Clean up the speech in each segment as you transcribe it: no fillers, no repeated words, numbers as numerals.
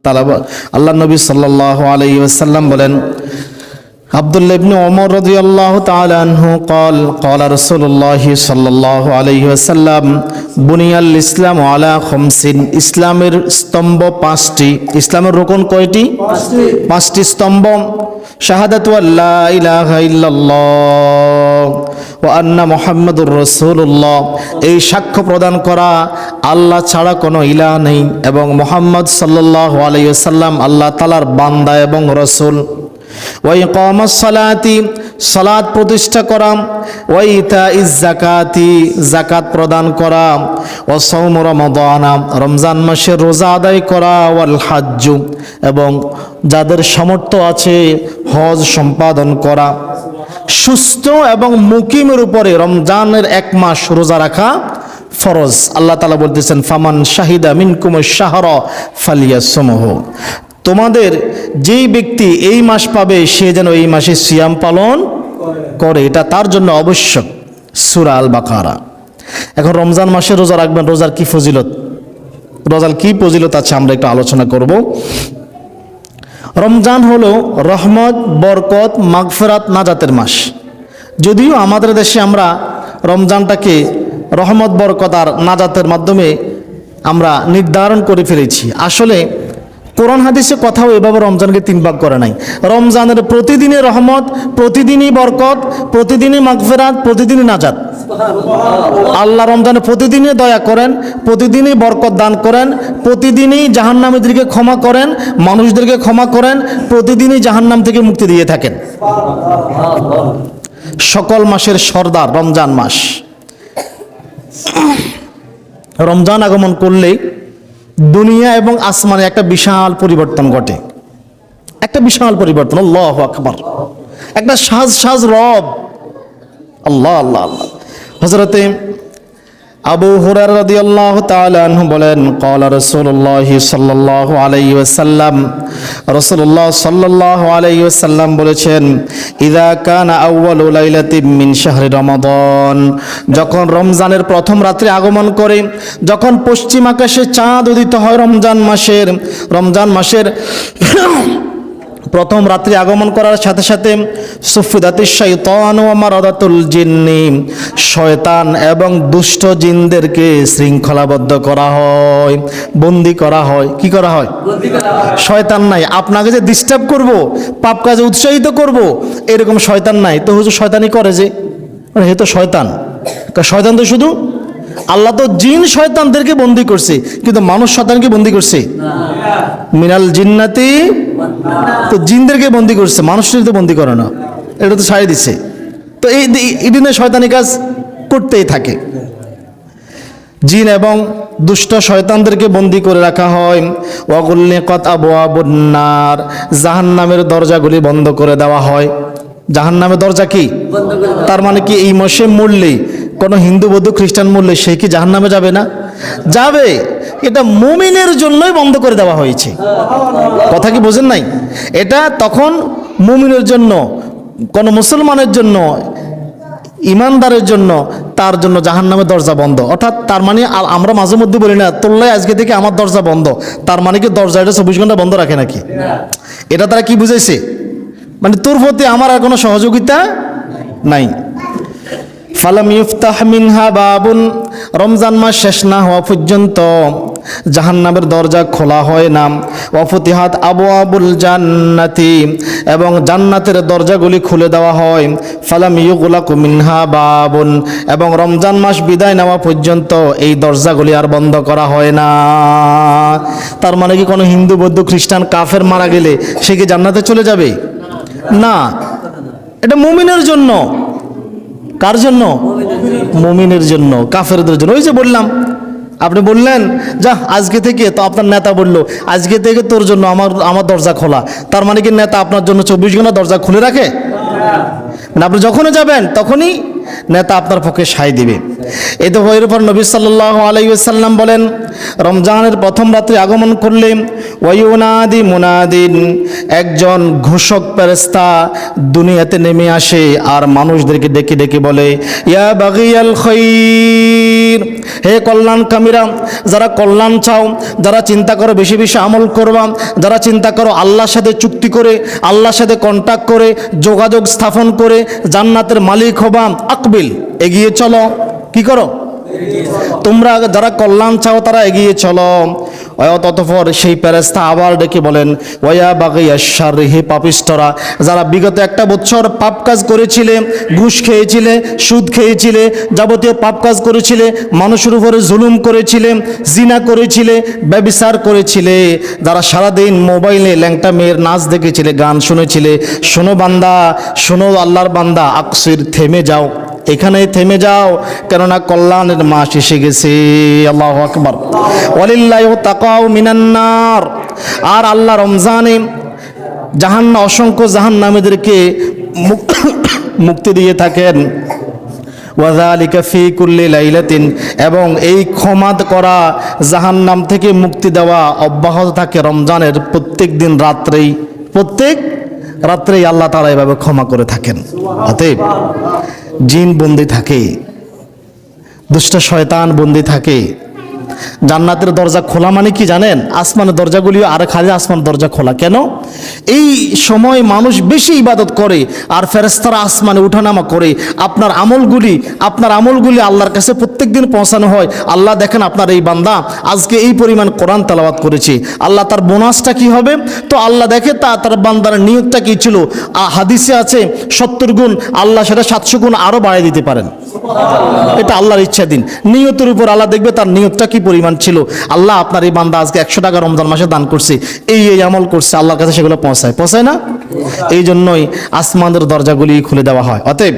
তাআলা আল্লাহ নবী সাল্লাল্লাহু আলাইহি ওয়াসাল্লাম বলেন, আব্দুল্লাহ ইবনে ওমর রাদিয়াল্লাহু তাআলা আনহু قال قال رسول الله صلى الله عليه وسلم বুনিয়াল ইসলাম আলা খামসিন, ইসলামের স্তম্ভ পাঁচটি। ইসলামের রুকন কয়টি? পাঁচটি স্তম্ভ। শাহাদাতু আল্লা ইলাহা ইল্লাল্লাহ ওয়া আন্না মুহাম্মাদুর রাসূলুল্লাহ, এই সাক্ষ্য প্রদান করা আল্লাহ ছাড়া কোনো ইলাহ নেই এবং মুহাম্মদ সাল্লাল্লাহু আলাইহি ওয়াসাল্লাম আল্লাহ তাআলার বান্দা এবং রাসূল। ওয়া ইকামাস সালাতি, সালাত প্রতিষ্ঠা করা। ওয়া ইতাইজ যাকাতি, যাকাত প্রদান করা। ওয়া সাওম রমাদান, রমজান মাসের রোজা আদায় করা। ওয়াল হজ্জ, এবং যাদের সামর্থ্য আছে হজ সম্পাদন করা। সুস্থ এবং মুকিমের উপরে রমজানের এক মাস রোজা রাখা ফরজ। আল্লাহ তাআলা বলতেছেন, ফামান শাহিদা মিনকুমুশ শাহরা ফালিয়াসুমহু, তোমাদের যেই ব্যক্তি এই মাস পাবে সে যেন এই মাসে সিয়াম পালন করে, এটা তার জন্য আবশ্যক। সূরা আল বাকারা। এখন রমজান মাসে রোজা রাখবেন, রোজার কি ফজিলত, রোজার কি ফজিলত আছে আমরা একটু আলোচনা করব। রমজান হলো রহমত, বরকত, মাগফিরাত, নাজাতের মাস। যদিও আমাদের দেশে আমরা রমজানটাকে রহমত, বরকত আর নাজাতের মাধ্যমে আমরা নির্ধারণ করে ফেলেছি। আসলে কোরআন হাদিসে কথাও এভাবে রমজানকে তিন ভাগ করে নাই। রমজানের প্রতিদিনই রহমত, প্রতিদিনই বরকত, প্রতিদিনই মাগফিরাত, প্রতিদিনই নাজাত। আল্লাহ রমজানে প্রতিদিনই দয়া করেন, প্রতিদিনই বরকত দান করেন, প্রতিদিনই জাহান্নামীদেরকে ক্ষমা করেন, মানুষদেরকে ক্ষমা করেন, প্রতিদিনই জাহান্নাম থেকে মুক্তি দিয়ে থাকেন। সকল মাসের সর্দার রমজান মাস। রমজান আগমন করলেই দুনিয়া এবং আসমানে একটা বিশাল পরিবর্তন ঘটে, একটা বিশাল পরিবর্তন। আল্লাহু আকবার। একটা সাজ রব। আল্লাহ আল্লাহ আল্লাহ। হযরতে আবু হুরায়রা রাদিয়াল্লাহু তাআলা আনহু বলেন, ক্বালা রাসূলুল্লাহ সাল্লাল্লাহু আলাইহি ওয়াসাল্লাম, রাসূলুল্লাহ সাল্লাল্লাহু আলাইহি ওয়াসাল্লাম বলেছেন, ইযা কানা আউয়ালু লাইলাতিন মিন শাহরি রমাদান, যখন রমজানের প্রথম রাত্রি আগমন করে, যখন পশ্চিম আকাশে চাঁদ উদিত হয় রমজান মাসের প্রথম রাত্রি আগমন করার সাথে সাথে সুফিদাতিশ শাইতান ওয়া মারাদাতুল জিন্নি, শয়তান এবং দুষ্ট জিনদেরকে শৃঙ্খলাবদ্ধ করা হয়, বন্দী করা হয়। কি করা হয়? শয়তান নাই আপনাকে যে ডিস্টার্ব করব, পাপ কাজে উৎসাহিত করব, এরকম শয়তান নাই। তো হুজুর শয়তানি করে যে, হে তো শয়তান। শয়তান তো শুধু আল্লাহ তো জিন শয়তানদেরকে বন্দী করছে, কিন্তু মানুষ শয়তানকে বন্দী করছে। মিনাল জিন্নাতি, তো জিনদেরকে বন্দী করছে, মানুষদের তো বন্দী করে না, এটা তো ছাড়িয়ে দিচ্ছে। তো এই দিনে শয়তানি কাজ করতেই থাকে। জিন এবং দুষ্ট শয়তানদেরকে বন্দী করে রাখা হয়। ওয়াগুল্লিকাত আবওয়াবুন নার, জাহান্নামের দরজাগুলি বন্ধ করে দেওয়া হয়। জাহান্নামের দরজা কি? তার মানে কি এই মাসে মরলে, কোনো হিন্দু, বৌদ্ধ, খ্রিস্টান মরলে সে কি জাহান্নামে যাবে না? যাবে। এটা মুমিনের জন্যই বন্ধ করে দেওয়া হয়েছে। কথা কি বোঝেন নাই? এটা তখন মুমিনের জন্য, কোন মুসলমানের জন্য, ইমানদারের জন্য, তার জন্য জাহান্নামের দরজা বন্ধ। অর্থাৎ তার মানে আমরা মাঝে মধ্যে বলি না, তোল্লাই আজকে থেকে আমার দরজা বন্ধ, তার মানে কি দরজাটা 24 ঘন্টা বন্ধ রাখে নাকি? এটা তারা কি বুঝাইছে? মানে তোর প্রতি আমার আর কোনো সহযোগিতা নাই। ফালাম ইফতাহ মিনহা বাবুন, রমজান মাস শেষ না হওয়া পর্যন্ত জাহান্নামের দরজা খোলা হয় না। ওয়া ফুতিহাত আবওয়াবুল জান্নাতি, এবং জান্নাতের দরজাগুলি খুলে দেওয়া হয়। ফালাম ইউগলাকু মিনহা বাবুন, এবং রমজান মাস বিদায় নেওয়া পর্যন্ত এই দরজাগুলি আর বন্ধ করা হয় না। তার মানে কি কোনো হিন্দু, বৌদ্ধ, খ্রিস্টান, কাফের মারা গেলে সে কি জান্নাতে চলে যাবে? না, এটা মুমিনের জন্য। কার জন্য? মুমিনের জন্য, কাফেরদের জন্য। ওই যে বললাম, আপনি বললেন যা আজকে থেকে, তো আপনার নেতা বলল আজকে থেকে তোর জন্য আমার দরজা খোলা। তার মানে কি নেতা আপনার জন্য 24 ঘন্টা দরজা খুলে রাখে? মানে আপনি যখনই যাবেন তখনই নেতা আপনার পক্ষে সায় দিবে। এই তো এর উপর নবী সাল্লাল্লাহু আলাইহি ওয়াসাল্লাম বলেন, রমজানের প্রথম রাত্রে আগমন করলে ওয়ায়ুনাদি মুনাদিন, একজন ঘোষক ফেরেশতা দুনিয়াতে নেমে আসে আর মানুষদেরকে ডেকে ডেকে বলে, ইয়া বাগিয়াল খাইর, হে কল্যাণকামীরা, যারা কল্যাণ চাও, যারা চিন্তা করো বেশি বেশি আমল করবা, যারা চিন্তা করো আল্লাহর সাথে চুক্তি করে, আল্লাহর সাথে কন্ট্যাক্ট করে, যোগাযোগ স্থাপন করে জান্নাতের মালিক হবা, আকবিল, এগিয়ে চলো। কি করো? তোমরা যারা কল্যাণ চাও তারা এগিয়ে চলো। ততপর সেই ফেরেশতা আবার ডেকে বলেন, ওয়া বাগিয়া শাররি, হে পাপিষ্ঠরা, যারা বিগত একটা বছর পাপ কাজ করেছিলে, ঘুষ খেয়েছিলে, সুদ খেয়েছিলে, যাবতীয় পাপ কাজ করেছিলে, মানুষের উপরে জুলুম করেছিলে, জিনা করেছিলে, ব্যভিচার করেছিলে, যারা সারাদিন মোবাইলে ল্যাংটা মেয়ের নাচ দেখেছিলে, গান শুনেছিলে, শোনো বান্দা, শোনো আল্লাহর বান্দা, আকসির, থেমে যাও, এখানেই থেমে যাও, কেননা কল্যাণের মাস এসে গেছে। আল্লাহু আকবার। ওয়ালিল্লাহি তাকাউ মিনান নার, আর আল্লাহ রমজানে জাহান্নাম, অসংখ্য জাহান্নামীদেরকে মুক্তি দিয়ে থাকেন। ওয়াযালিকা ফি কুল্লি লাইলাতিন, এবং এই ক্ষমা করা, জাহান্নাম থেকে মুক্তি দেওয়া অব্যাহত থাকে রমজানের প্রত্যেক দিন রাত্রেই। প্রত্যেক রাত্রেই আল্লাহ তাআলা এভাবে ক্ষমা করে থাকেন। অতএব জিন বন্দি থাকে, দুষ্ট শয়তান বন্দি থাকে। জান্নাতের দরজা খোলা মানে কি জানেন? আসমানের দরজাগুলিও আর খালি আসমানের দরজা খোলা। কেন? এই সময় মানুষ বেশি ইবাদত করে আর ফেরেশতারা আসমানে উঠানামা করে। আপনার আমলগুলি আল্লাহর কাছে প্রত্যেকদিন পৌঁছানো হয়। আল্লাহ দেখেন আপনার এই বান্দা আজকে এই পরিমাণ কোরআন তেলাওয়াত করেছে, আল্লাহ তার বোনাসটা কি হবে? তো আল্লাহ দেখে তার বান্দার নিয়তটা কি ছিল। হাদিসে আছে 70 গুণ, আল্লাহ সেটা 700 গুণ আরো বাড়িয়ে দিতে পারেন। এটা আল্লাহর ইচ্ছাধীন। নিয়তের উপর আল্লাহ দেখবে তার নিয়তটা কি পরিমাণ ছিল। আল্লাহ আপনার এই বান্দা আজকে 100 টাকা রমজান মাসে দান করছে, এই আমল করছে, আল্লাহর কাছে সেগুলো পৌঁছায় না? এই জন্যই আসমানের দরজাগুলি খুলে দেওয়া হয়। অতএব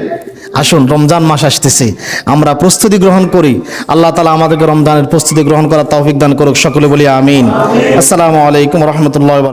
আসুন, রমজান মাস আসতেছে, আমরা প্রস্তুতি গ্রহণ করি। আল্লাহ তাআলা আমাদেরকে রমজানের প্রস্তুতি গ্রহণ করার তৌফিক দান করুক। সকলে বলি আমিন। আসসালামু আলাইকুম ওয়া রাহমাতুল্লাহি ওয়া বারাকাতুহু।